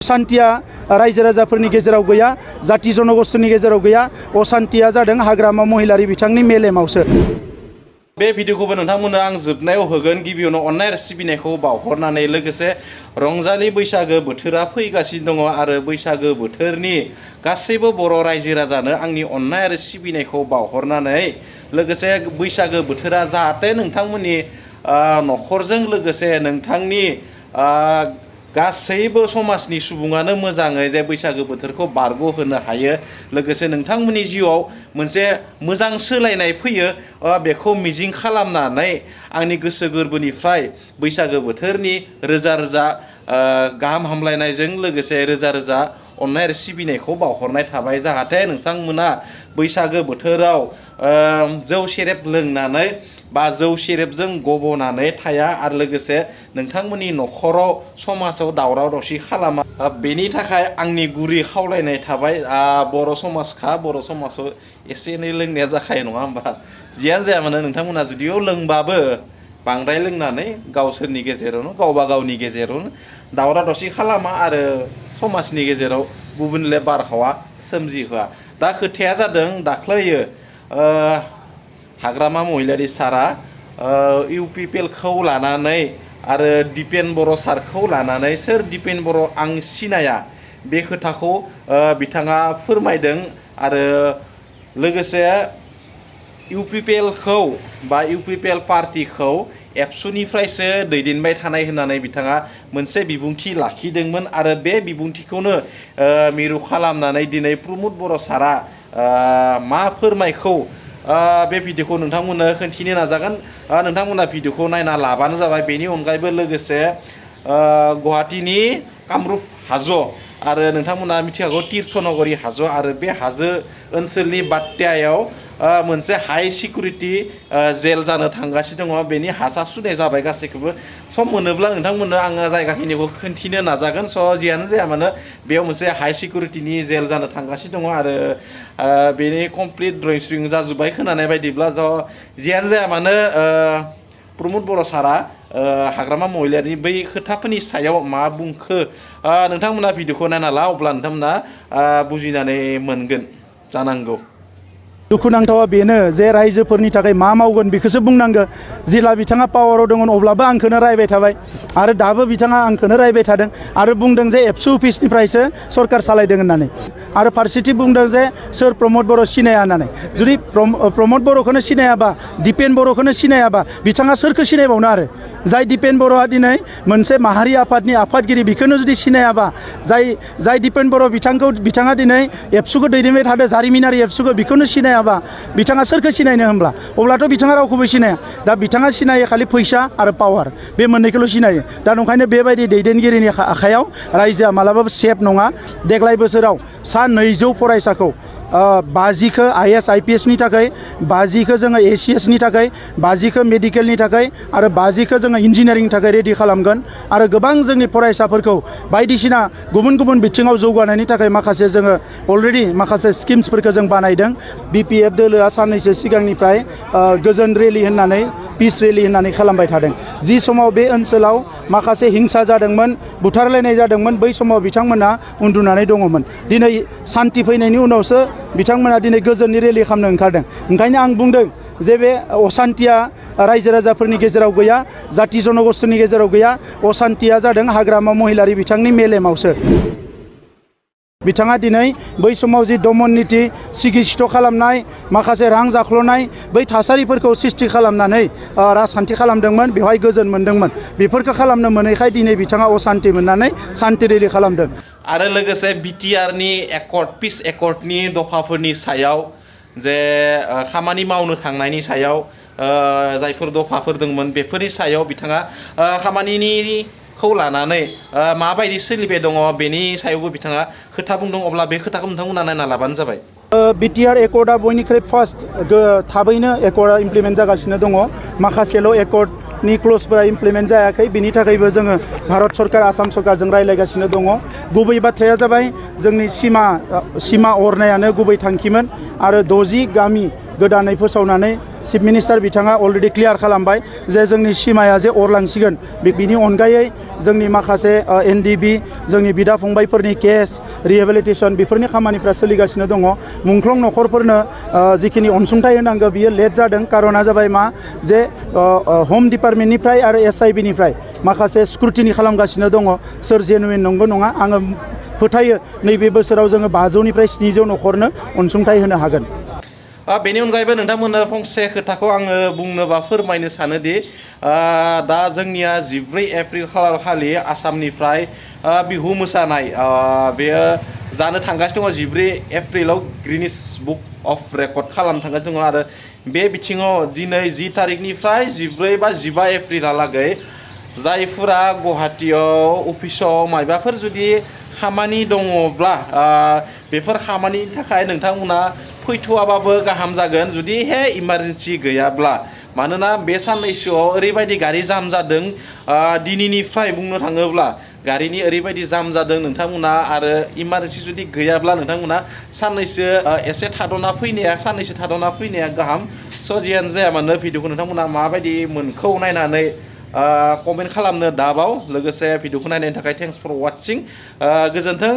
असान्तिया रायजो राजाफोरनि गेजेराव गैया, जाति जनगोष्ठीनि गेजेराव गैया। असान्तिया जादों हाग्रामा महिलारि बिथांनि मेलेमावसो। बे भिडिअखौबो नोंथांमोननो आं जोबनायाव होगोन। गिबियावनो अननाय आरो सिबिनायखौ बावहरनानै लोगोसे रंजालि बैसागो बोथोरा फैगासिनो दङ आरो बैसागो बोथोरनि गासैबो बर' रायजो राजानो आंनि अननाय आरो सिबिनायखौ बावहरनानै लोगोसे बैसागो बोथोरा जाहाथे नोंथांमोननि न'खरजों लोगोसे नोंथांनि गासैबो समाजनि सुबुङानो मोजाङै जे बैसागो बोथोरखौ बारग'होनो हायो, लोगोसे नोंथांमोननि जिउआव मोनसे मोजां सोलायनाय फैयो बेखौ मिजिं खालामनानै आंनि गोसो गोरबोनिफ्राय बैसागो बोथोरनि रोजा रोजा गाहाम हामलायनायजों लोगोसे रोजा रोजा अननाय आरो सिबिनायखौ बावहरनाय थाबाय। जाहाथे नोंथांमोना बैसागो बोथोराव जौ सेरेब लोंनानै बा जौ सेरेबजों गबनानै थाया आरो लोगोसे नोंथांमोननि न'खराव समाजाव दावराव दावसि खालामा। बेनि थाखाय आंनि गुरै खावलायनाय थाबाय। बर' समाजखा, बर' समाजाव एसे एनै लोंनाया जाखायो नङा होमबा? जियानो जाया मानो नोंथांमोना जुदियाव लोंबाबो बांद्राय लोंनानै गावसोरनि गेजेरावनो गावबा गावनि गेजेरावनो दावराव दावसि खालामा आरो समाजनि गेजेराव गुबुनले बारहावा सोमजिहोआ। दा खोथाया जादों दाख्लैयो हाग्रामा महिलारि सारा इउपिपिएलखौ लानानै आरो दिपेन बर' सारखौ लानानै सोर दिपेन बर' आं सिनाया बे खोथाखौ बिथाङा फोरमायदों आरो लोगोसे इउपिपिएलखौ बा इउपिपिएल पार्टिखौ एबसुनिफ्रायसो दैदेनबाय थानाय होननानै बिथाङा मोनसे बिबुंथि लाखिदोंमोन आरो बे बिबुंथिखौनो मिरु खालामनानै दिनै प्रमद बर' सारा मा फोरमायखौ बे भिडिअखौ नोंथांमोननो खोन्थिनो नाजागोन। नोंथांमोना भिडिअखौ नायना लाबानो जाबाय। बेनि अनगायैबो लोगोसे गुवाहाटीनि कामरुप हाजो आरो नोंथांमोना मिथिखागौ तीर्थनगरी हाजो आरो बे हाजो ओनसोलनि बाट्यायाव मोनसे हाई सिकिउरिटि जेल जानो थांगासिनो दङ। बेनि हासा सुनाय जाबाय गासैखौबो। सम मोनोब्ला नोंथांमोननो आङो जायगाखिनिखौ खोन्थिनो नाजागोन। जियानो जाया मानो बेयाव मोनसे हाई सिकिउरिटिनि जेल जानो थांगासिनो दङ आरो बेनि कमप्लिट ड्रयिं स्रिं जाजोब्बाय खोनानाय बायदिब्ला। जियानो जाया मानो प्रमद बर' सारा हाग्रामा महिलारिनि बै खोथाफोरनि सायाव मा बुंखो नोंथांमोना भिडिअखौ नायना ला, अब्ला नोंथांमोना बुजिनानै मोनगोन जानांगौ। दुखुनांथावा बेनो जे रायजोफोरनि थाखाय मा मावगोन बेखौसो बुंनांगौ। जेला बिथाङा पावाराव दंमोन अब्लाबो आंखौनो रायबाय थाबाय आरो दाबो बिथाङा आंखौनो रायबाय थादों आरो बुंदों जे एबसु अफिसनिफ्रायसो सरकार सालायदों होननानै आरो फारसेथिं बुंदों जे सोर प्रमद बर' सिनाया होननानै। जुदि प्रमद बर'खौनो सिनायाबा, दिपेन बर'खौनो सिनायाबा बिथाङा सोरखौ सिनायबावनो आरो? जाय दिपेन बर'आ दिनै मोनसे माहारि आफादनि आफादगिरि बेखौनो जुदि सिनायाबा, जाय दिपेन बर' बिथाङा दिनै एबसुखौ दैदेनबाय थादों, जारिमिनारि एबसुखौ, बेखौनो सिनायाबा बिथाङा सोरखौ सिनायनो होनब्ला? अब्लाथ' बिथाङा रावखौबो सिनाया। दा बिथाङा सिनायो खालि फैसा आरो पावार, बे मोननैखौल' सिनायो। दा नंखायनो बेबायदि दैदेनगिरिनि आखायाव रायजोआ मालाबाबो सेफ नङा। देग्लाय बोसोराव 200 फरायसाखौ 50खौ IAS IPS नि थाखाय, 50खौ जोङो ACS नि थाखाय, 50खौ मेडिकेलनि थाखाय आरो 50खौ जोङो इन्जिनियारिंनि थाखाय रेडि खालामगोन आरो गोबां जोंनि फरायसाफोरखौ बायदिसिना गुबुन गुबुन बिथिङाव जौगानायनि थाखाय माखासे जोङो अलरेडि माखासे स्किम्सफोरखौ जों बानायदों। BPF दोलोआ साननैसो सिगांनिफ्राय गोजोन रेलि होननानै, पिस रेलि होननानै खालामबाय थादों। जि समाव बे ओनसोलाव माखासे हिंसा जादोंमोन, बुथारलायनाय जादोंमोन, बै समाव बिथांमोना उन्दुनानै दङमोन। दिनै सान्थि फैनायनि उनावसो बिथांमोना दिनै गोजोननि रेलि खालामनो ओंखारदों। ओंखायनो आं बुंदों जे बे असान्तिया रायजो राजाफोरनि गेजेराव गैया, जाति जनगोष्ठीनि गेजेराव गैया। असान्तिया जादों हाग्रामा महिलारि बिथांनि मेलेमावसो। बिथाङा दिनै बै समाव जि दमन नीति, सिगिस्थ' खालामनाय, माखासे रां जाख्ल'नाय, बै थासारिफोरखौ सृष्टि खालामनानै राजखान्थि खालामदोंमोन, बेवहाय गोजोन मोनदोंमोन। बेफोरखौ खालामनो मोनैखाय दिनै बिथाङा असान्ति मोननानै सान्ति रेलि खालामदों। आरो लोगोसे बिटिआरनि एकर्ड, पिस एकर्डनि दफाफोरनि सायाव जे खामानि मावनो थांनायनि सायाव जायफोर दफाफोर दंमोन बेफोरनि सायाव बिथाङा खामानिखौ लानानै माबायदि सोलिबाय दङ बेनि सायावबो बिथाङा खोथा बुंदों। अब्ला बे खोथाखौ नोंथांमोना नायना लाबानो जाबाय। बिटिआर एकर्डआ बयनिख्रुइ फार्स्ट थाबैनो एकर्डआ इमप्लिमेन्ट जागासिनो दङ। माखासेल' एकर्डनि क्लजफोरा इमप्लिमेन्ट जायाखै। बिनि थाखायबो जोङो भारत सरकार, आसाम सरकारजों रायज्लायगासिनो दङ। गुबै बाथ्राया जाबाय जोंनि सिमा अरनायानो गुबै थांखिमोन आरो 60 गामि गोदानै फोसावनानै चिफ मिनिस्टार बिथाङा अलरेडि क्लियार खालामबाय जे जोंनि सिमाया जे अरलांसिगोन बिनि अनगायै जोंनि माखासे NDB जोंनि बिदा फंबायफोरनि केस रिहेबिलिटेसन बेफोरनि खामानिफ्रा सोलिगासिनो दङ मुंख्लं नखरफोरनो जिखिनि अनसुंथाइ होनांगौ बियो लेट जादों कारना जाबाय मा जे होम डिपार्टमेन्टनिफ्राय आरो SIB निफ्राय माखासे स्क्रुटिनि खालामगासिनो दङ सोर जेनुइन नंगौ नङा आङो फोथायो नैबे बोसोराव जोङो 500निफ्राय 700 नखरनो अनसुंथाइ होनो हागोन बेनि अनगायैबो नोंथांमोननो फंसे खोथाखौ आङो बुंनो बा फोरमायनो सानोदि दा जोंनिया 14 एप्रिल खालि आसामनिफ्राय बिहु मोसानाय बेयो जानो थांगासिनो दङ 14 एप्रिलाव गिनिस बुक अफ रेकर्ड खालामनो थांगासिनो दङ आरो बे बिथिङाव दिनै 10 तारिखनिफ्राय 14 बा 15 एप्रिलहालागै जायफोरा गुवाहाटीयाव अफिसाव मायबाफोर जुदि खामानि दङब्ला बेफोर खामानिनि थाखाय नोंथांमोना फैथ'वाबाबो गाहाम जागोन जुदि इमारजेन्सि गैयाब्ला मानोना बे साननैसोआव ओरैबायदि गारि जाम जादों दिनैनिफ्राय बुंनो थाङोब्ला गारिनि ओरैबायदि जाम जादों नोंथांमोना आरो इमारजेन्सि जुदि गैयाब्ला नोंथांमोना साननैसो एसे थाद'ना फैनाया गाहाम स' जियानो जाया मानो भिडिअखौ नोंथांमोना माबायदि मोनखौ नायनानै कमेन्ट खालामनो दाबाव लोगोसे भिडिअखौ नायनायनि थाखाय थेंक्स फर वाचिं गोजोन्थों